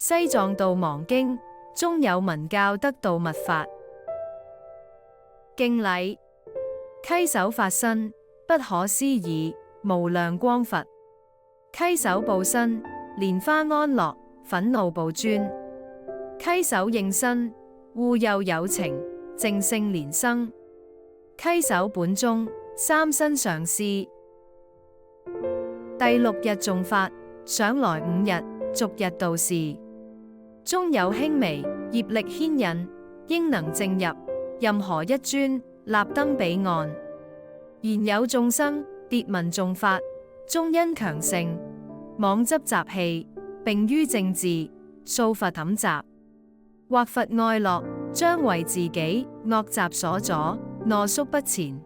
西藏度亡經，中有文教得道密法。敬禮。稽首法身，不可思議，無量光佛。稽首報身，蓮花安樂，忿怒報尊。稽首應身，護佑有情，淨聖蓮生。稽首本宗，三身上師。第6日誦法，上來5日，逐日度事。中有輕微業力牽引，應能證入任何一尊，立登彼岸。然有眾生別聞誦法，終因強盛，妄執習氣，並於正治，掃佛揷習，或佛愛樂，將為自己惡習所阻，懦縮不前。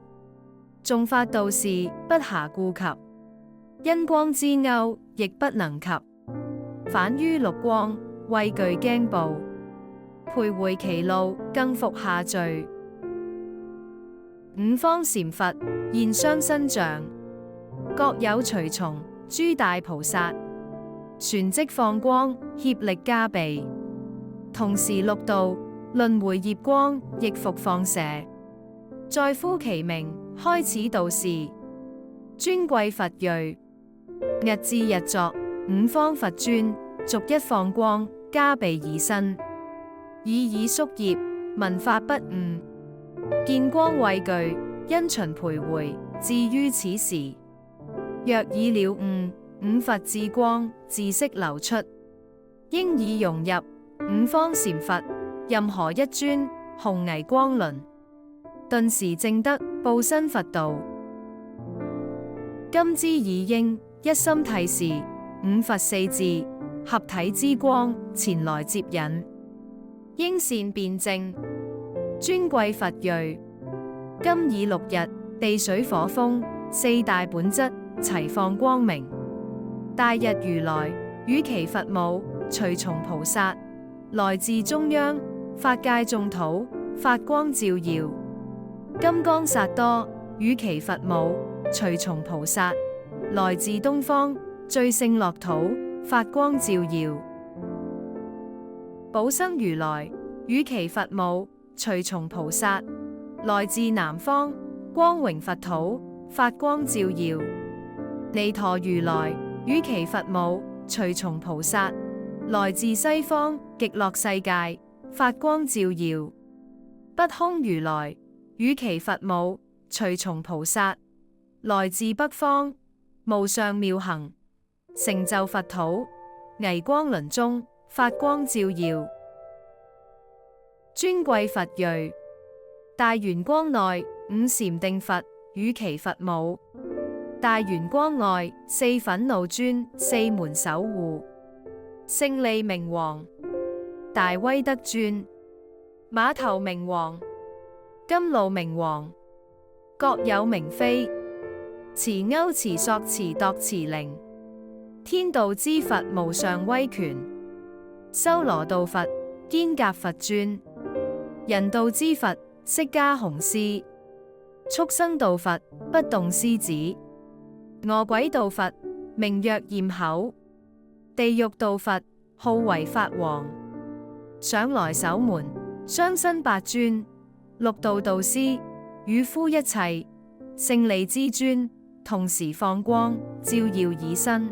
誦法度事，不暇顧及，因光之鈎，亦不能及。反於六光，畏懼驚怖，徘徊其路，更復下墜。五方禪佛現雙身像，各有隨從諸大菩薩，旋即放光，協力加被。同時六道輪迴業光，亦復放射。再呼其名，開始度事。尊貴佛瑞，日至日作，五方佛尊，逐一放光，加被以身，以宿業，聞法不誤。見光畏懼，因循徘徊，至於此時。若已了悟，五佛智光，自悉流出，應已融入五方禪佛，任何一尊，紅霓光輪，頓時證得報身佛道。今之已應，一心諦事，五佛四智，合體之光，前來接引，應善辯證。尊貴佛瑞，今已6日，地水火風四大本質齊放光明。大日如來與其佛母隨從菩薩，來自中央法界眾土，發光照耀。金剛薩埵與其佛母隨從菩薩，來自東方最勝樂土，發光照耀。寶生如來與其佛母隨從菩薩，來自南方光榮佛土，發光照耀。彌陀如來與其佛母隨從菩薩，來自西方極樂世界，發光照耀。不空如來與其佛母隨從菩薩，來自北方無上妙行，成就佛土，巍光輪中，發光照耀。尊貴佛瑞，大圓光內五禪定佛與其佛母，大圓光外四忿怒尊，四門守護。勝利明王，大威德尊，馬頭明王，甘露明王，各有名妃。持鈎持索持度持鈴，天道之佛無上威權。修羅道佛肩胛佛尊，人道之佛釋迦雄獅。畜生道佛不動獅子，餓鬼道佛名曰焰口。地獄道佛號為法王。上來守門，雙身八尊，六道導師與敷一切勝利之尊，同時放光照耀以身。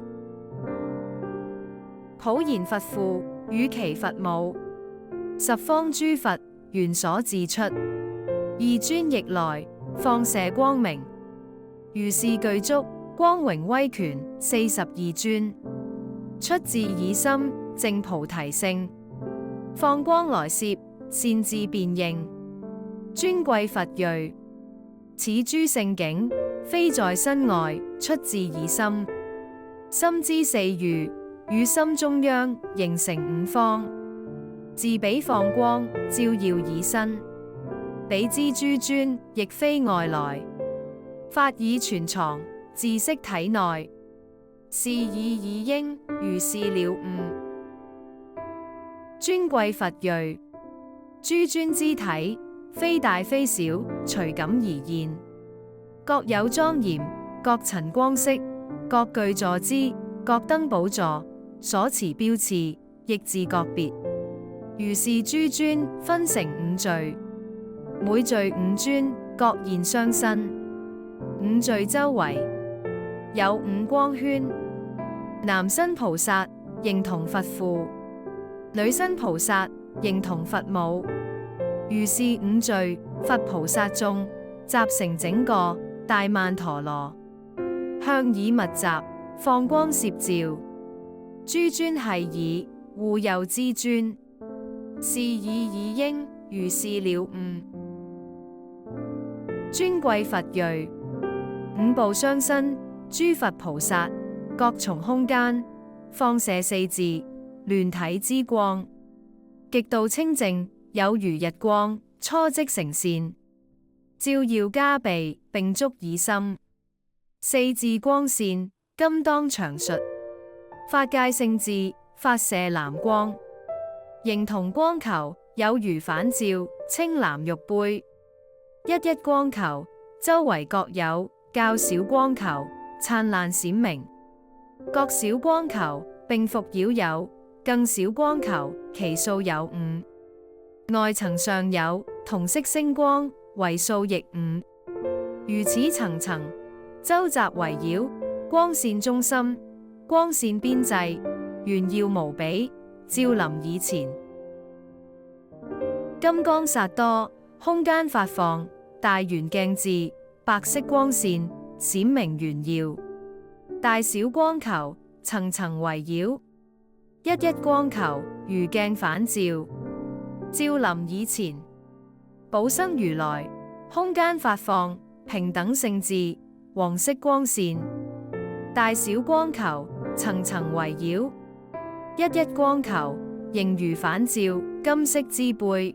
普賢佛父與其佛母，十方諸佛緣所自出，二尊亦來放射光明。如是具足光榮威權42尊，出自以心證菩提性，放光來攝善智辨認。尊貴佛瑞，此諸聖境非在身外，出自以心。心之四隅與心中央，形成五方，自彼放光照耀以身。彼之諸尊亦非外來，法已存藏自悉體內。是已應，如是了悟。尊貴佛瑞，諸尊之體非大非小，隨感而現，各有莊嚴，各陳光色，各具坐姿，各登寶座，所持標賜，亦自各別。如是諸尊分成五序，每序五尊，各現雙身。五序周圍有五光圈。男身菩薩形同佛父，女身菩薩形同佛母。如是五序佛菩薩眾，集成整個大曼陀羅，向以密集，放光攝照。諸尊係以護佑之尊，是以已應如是了悟。尊貴佛瑞，五部雙身，諸佛菩薩各從空間放射四字聯體之光，極度清淨，有如日光初即成線，照耀加被並足以心。四字光線今當詳述。法界聖智發射藍光，形同光球，有如反照青藍玉杯。一一光球周圍各有較小光球燦爛閃明，各小光球並復繞有更小光球，其數有五。外層上有銅色星光，為數亦五。如此層層周集圍繞，光線中心，光線邊際，炫耀無比，照臨耳前。金剛薩埵空間發放，大圓鏡智，白色光線閃明炫耀，大小光球層層圍繞，一一光球如鏡反照，照臨耳前。寶生如來空間發放，平等聖智，黃色光線，大小光球層層圍繞，一一光球形如反照金色之杯，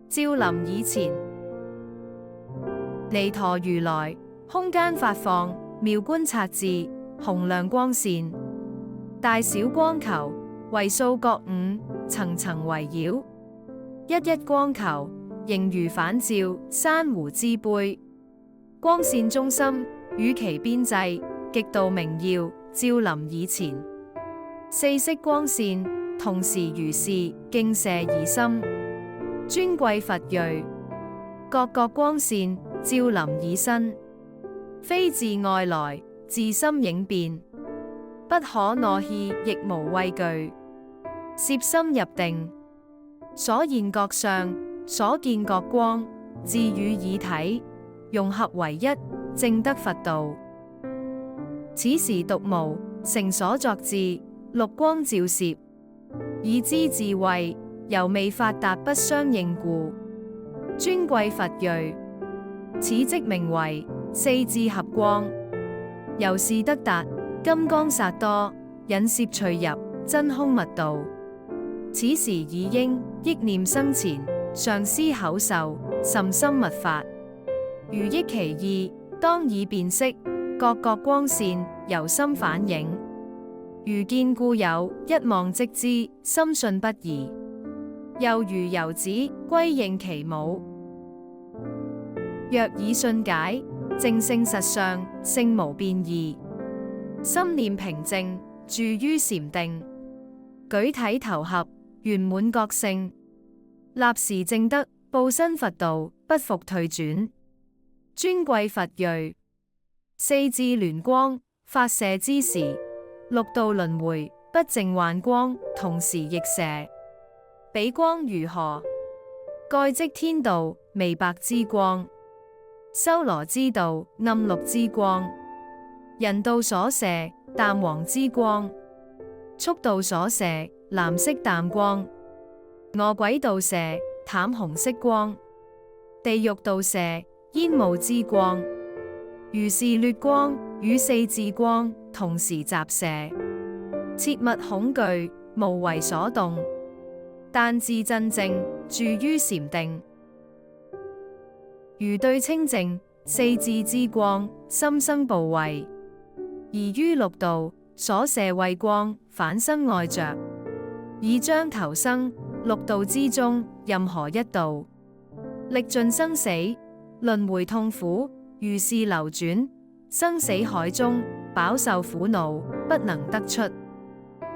照臨耳前。彌陀如來空間發放，妙觀察智，洪亮光線，大小光球為數各五，層層圍繞，一一光球形如反照珊瑚之杯，光線中心與其邊際，極度明耀，照臨耳前。四色光線同時如是，競射而心。尊貴佛瑞，各各光線照臨耳身，非自外來，自心影變，不可挪棄，亦無畏懼。攝心入定，所現各相，所見各光，自與耳體融合為一，證得佛道。此時獨無成所作智，六光照攝，以知智慧，猶未發達不相應故。尊貴佛瑞，此即名為四智合光。由是得達金剛薩埵，引攝趣入真空密道。此時已應憶念生前，上師口授甚深密法。如憶其意，當以辨識，各各光線由心反映。如見故有，一望即知，深信不疑。又如遊子歸應其母，若以信解，正性實相，性無變異。心念平靜，住於禪定，舉體投合，圓滿覺性，立時證得報身佛道，不復退轉。尊貴佛瑞，四智聯光發射之時，六道輪迴不淨幻光，同時亦射。彼光如何？蓋即天道微白之光，修羅之道暗綠之光，人道所射淡黃之光，畜道所射藍色淡光，餓鬼道射淡紅色光，地獄道射煙霧之光。如是劣光與四智光同時集射，切勿恐懼，無為所動，但自鎮靜，住於禪定。如對清淨四智之光，心生怖畏，而於六道所射慧光，反生愛着，以將投生六道之中任何一道，歷盡生死輪迴痛苦，如是流轉生死海中，飽受苦惱，不能得出。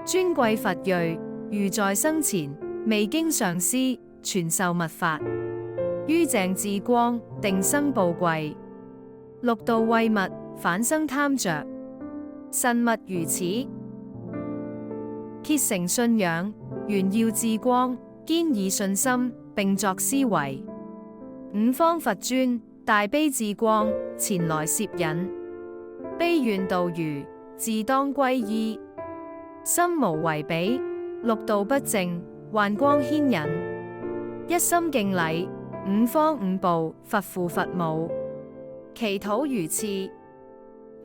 尊貴佛瑞，如在生前未經上師傳授密法，於鄭志光定生報貴，六道為物反生貪着，慎勿如此。竭誠信仰，炫耀志光，堅以信心並作思維。五方佛尊大悲志光前來攝引，悲願度餘，自當歸依。心無違彼，六道不淨，幻光牽引。一心敬禮，五方五部佛父佛母，祈禱如次：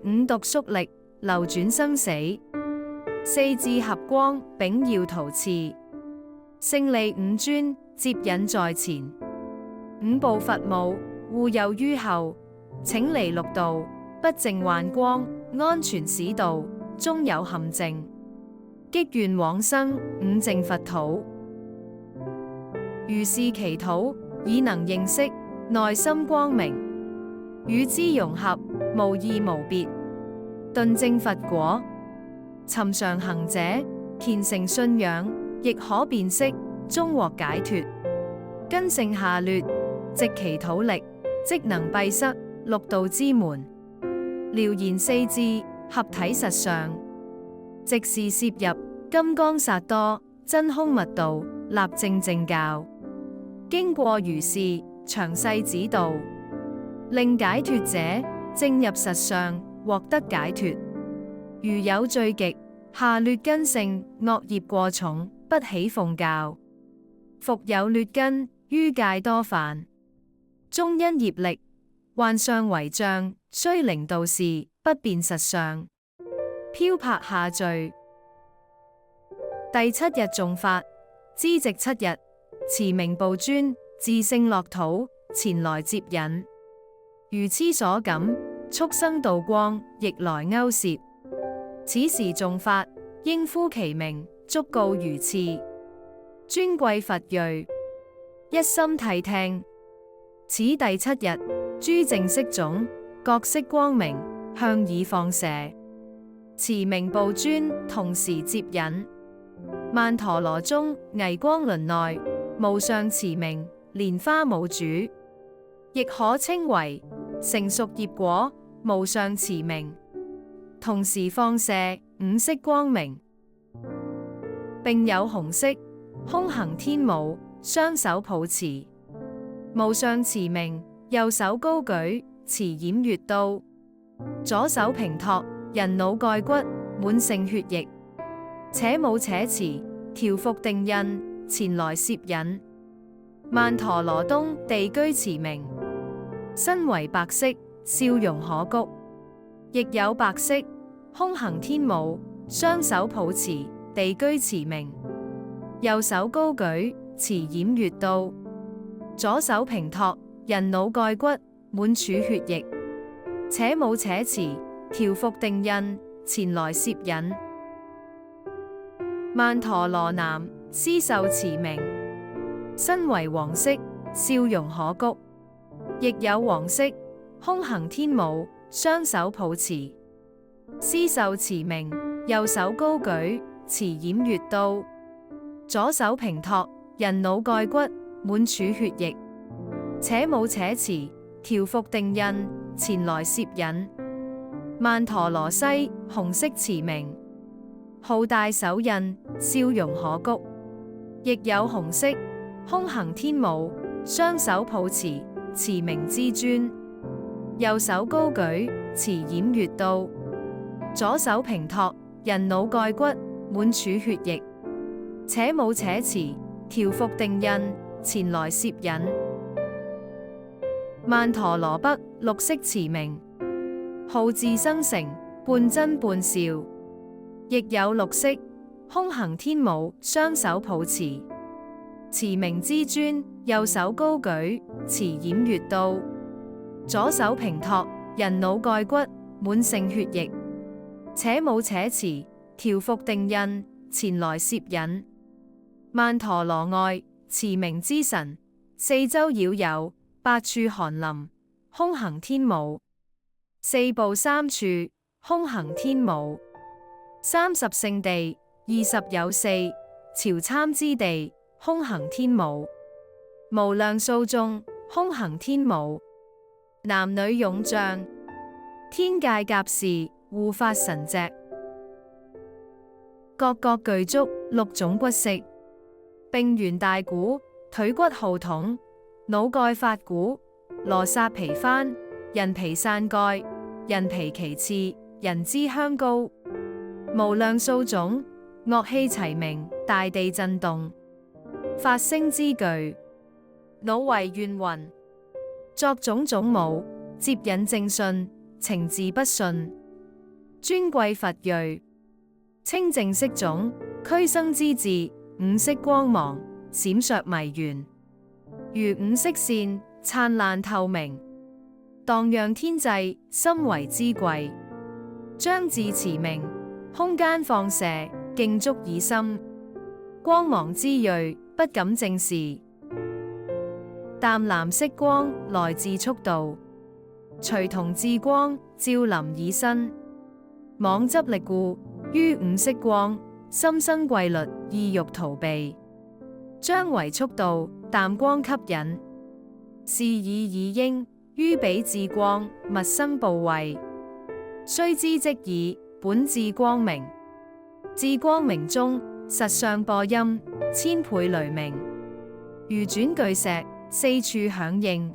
五毒宿力，流轉生死；四智合光，秉耀圖賜；勝利五尊，接引在前；五部佛母，護佑於後。請離六道，不淨幻光，安全使道，終有陷阱。擊願往生五淨佛土。如是祈禱，已能認識，內心光明，與之融合，無異無別，頓證佛果。尋常行者，虔誠信仰，亦可辨識，終獲解脫。根性下劣，藉祈禱力，即能閉塞六道之門。撩言四智，合體實相，即是攝入金剛薩埵真空密道，立正正教。經過如是詳細指導，令解脫者正入實相，獲得解脫。如有罪極，下劣根性，惡業過重，不喜奉教；復有劣根，於戒多犯，終因業力，幻相為障，須靈導示，不辨實相，漂泊下墜。第七日誦法，資夕7日，持名部尊自勝樂土前來接引，如痴所感，速生道光，亦來勾攝。此時誦法，應呼其名，囑告如次：尊貴佛裔，一心諦聽。此第七日，諸淨色種，各色光明，向以放射。持名部尊同時接引。曼陀羅中巍光輪內，無上持名蓮花母主，亦可稱為成熟業果無上持名，同時放射五色光明，並有紅色空行天母雙手抱持，無上持名，右手高舉持偃月刀，左手平托人腦蓋骨滿盛血液，且舞且持調伏定印前來攝引。曼陀羅東地居持名，身為白色，笑容可掬，亦有白色空行天母雙手抱持地居持名，右手高舉持偃月刀，左手平托人腦蓋骨滿處血液，且舞且持調伏定印前來攝引。曼陀羅男屍受持名，身為黃色，笑容可掬，亦有黃色空行天母雙手抱持，屍受持名，右手高舉持偃月刀，左手平托人腦蓋骨滿處血液，且舞且持調伏定印前來攝引。曼陀羅西紅色持名，號大手印，笑容可掬，亦有紅色空行天母雙手抱持持名之尊，右手高舉持偃月刀，左手平托人腦蓋骨滿處血液，且舞且持調伏定印前來攝引。曼陀羅北綠色持名，號自生成，半真半笑，亦有綠色空行天母雙手抱持持名之尊，右手高舉持偃月刀，左手平托人腦蓋骨滿盛血液，且舞且持調伏定印前來攝引。曼陀羅外持名之神，四周繞有，八處寒林空行天母，四部三處空行天母，30聖地，20有四朝參之地，空行天舞。無量數眾，空行天舞。男女勇將，天界甲士，護法神脊。各各具足，六種骨色，並圓大鼓，腿骨號筒，腦蓋發鼓，羅剎皮幡，人皮散蓋，人皮其次，人之香膏。無量數種，樂器齊鳴，大地震動。發聲之具，惱為怨魂，作種種舞，接引正信，情自不信。尊貴佛瑞，清淨色種，俱生之智，五色光芒，閃爍迷圓，如五色線，燦爛透明，蕩漾天際，深為之貴。將至持名，空間放射，競足以心，光芒之銳，不敢正視。淡藍色光，來自速度，隨同智光，照臨以身。妄執力故，於五色光，心生貴律，意欲逃避。將為速度，淡光吸引，是以已應，於彼智光，勿生怖畏。須知即已，本智光明。智光明中，實相播音，千倍雷鳴，如轉巨石，四處響應。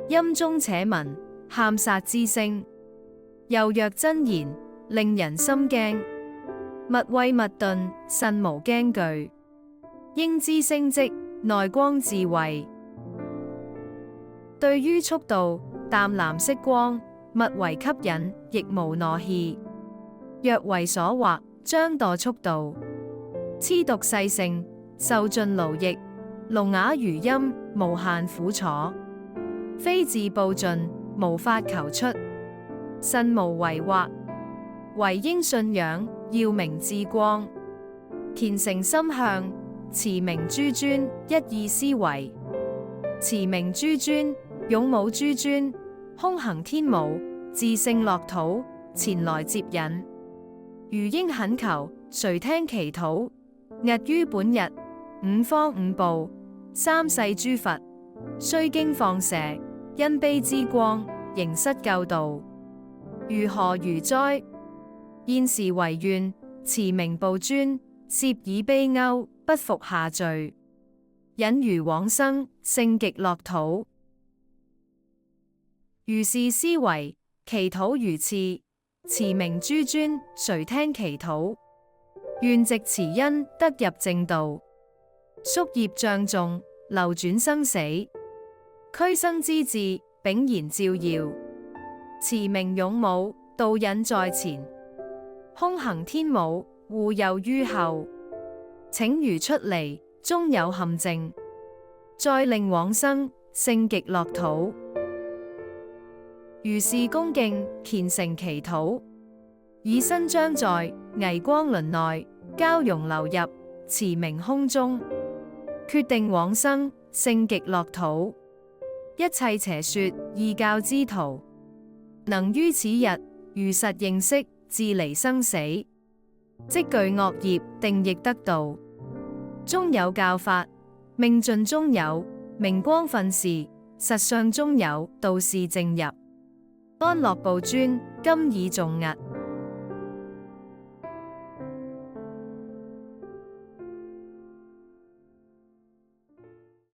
音中且聞，喊殺之聲，猶若真言，令人心驚。勿畏勿頓，慎無驚懼。應知聲跡，內光智慧。對於速度，淡藍色光，勿為吸引，亦無懦怯。若為所惑，將墮速度。痴毒世性，受盡勞役，聾啞餘音，無限苦楚。非自報盡，無法求出，慎無為惑。唯應信仰，耀明智光。虔誠心向，持名諸尊，一意思維。持名諸尊，勇武諸尊，空行天舞，自性樂土，前來接引。如應懇求，誰聽祈禱？屹於本日，五方五部，三世諸佛，須經放射，因悲之光，仍失救度。如何如哉？現時唯願，持名報尊，攝以悲憂，不復下罪。引如往生，勝極樂土。如是思維，祈禱如次。持名諸尊，誰聽祈禱？願藉慈恩，得入正道。宿業障重，流轉生死。俱生之智，炳然照耀。持名勇武，導引在前。空行天舞，護佑於後。請如出離，終有陷阱。再令往生，勝極樂土。如是恭敬，虔誠祈禱，以身將在危光輪內，交融流入持名空中，決定往生，勝極樂土。一切邪說異教之徒，能於此日如實認識，自離生死，即具惡業，定亦得道。中有教法，命盡中有明光訓示，實相中有道士正入。安樂報尊，今已誦訖。